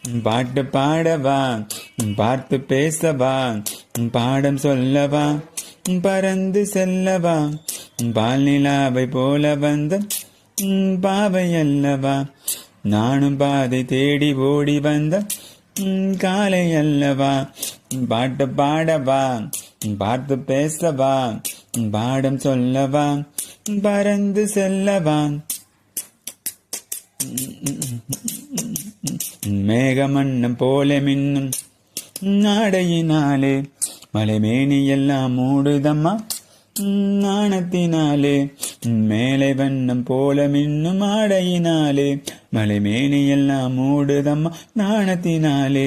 பாட்டு பாடவா, பார்த்து பேசவா, பாடம் சொல்லவா, பறந்து செல்லவா, பால் நிலாவை போல வந்த பாவை அல்லவா, நானும் பாதை தேடி ஓடி வந்த காலை அல்லவா, பாட்டு பாடவா, பார்த்து பேசவா, பாடம் சொல்லவா, பறந்து செல்லவா. மேகமன்னம் போல மின்னும் நாடையினாலே மலைமேனி எல்லாம் மூடுதம்மா நாணத்தினாலே, மேலை வண்ணம் போல மின்னும் ஆடையினாலே மலைமேனி எல்லாம் மூடுதம்மா நாணத்தினாலே.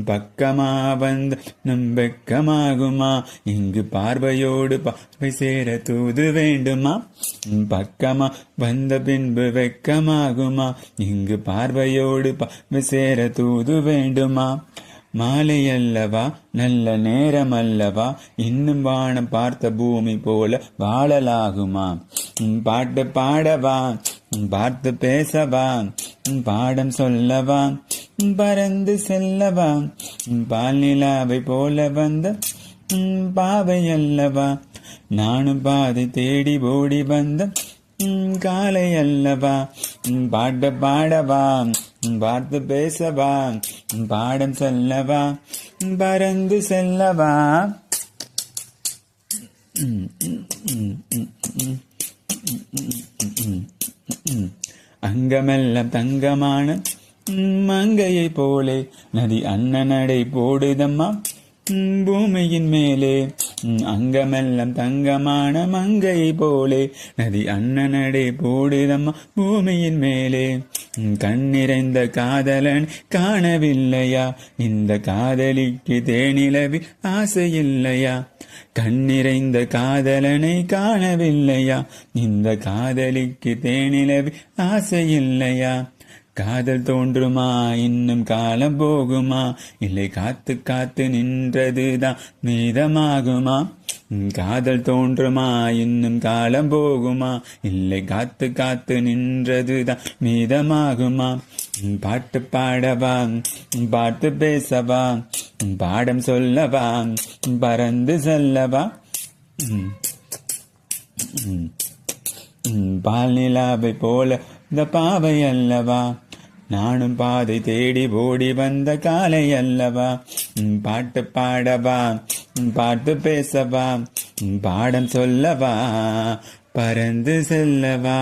பக்கமா வந்த நம் வெக்கமாகுமா, இங்கு பார்வையோடு பார்வை சேர தூது வேண்டுமா. பக்கமா வந்த பின்பு வெக்கமாகுமா, இங்கு பார்வையோடு பார்வை சேர தூது வேண்டுமா. மாலை அல்லவா, நல்ல நேரம் அல்லவா, இன்னும் வானம் பார்த்த பூமி போல வாழலாகுமா. பாட்டு பாடவா, பார்த்து பேசவா, பாடம் சொல்லவா, பறந்து செல்லவா, பால் நிலாவை போல வந்த பாவை அல்லவா, நானும் பாதை தேடி ஓடி வந்த காலை அல்லவா. பாட்டு பாடவா, பார்த்து பேசவா, பாடம் சொல்லவா, பறந்து செல்லவா. அங்கமெல்லாம் தங்கமான மங்கையை போலே நதி அண்ணனடை போடுதம்மா பூமியின் மேலே. அங்கமெல்லாம் தங்கமான மங்கை போலே நதி அண்ணனடை போடுதம்மா பூமியின் மேலே. கண்ணிறைந்த காதலன் காணவில்லையா, இந்த காதலிக்கு தேனிலவில் ஆசையில்லையா. கண்ணிறைந்த காதலனை காணவில்லையா, இந்த காதலிக்கு தேனிலவில் ஆசையில்லையா. காதல் தோன்றுமா, இன்னும் காலம் போகுமா, இல்லை காத்து காத்து நின்றதுதான் மீதமாகுமா. காதல் தோன்றுமா, இன்னும் காலம் போகுமா, இல்லை காத்து காத்து நின்றதுதான் மீதமாகுமா. பாட்டு பாடவா, பார்த்து பேசவா, பாடம் சொல்லவா, பறந்து செல்லவா. பால் நிலாவை போல இந்த பாவை அல்லவா, நானும் பாதை தேடி ஓடி வந்த காலை அல்லவா. பாட்டு பாடவா, பார்த்து பேசவா, பாடம் சொல்லவா, பறந்து செல்லவா.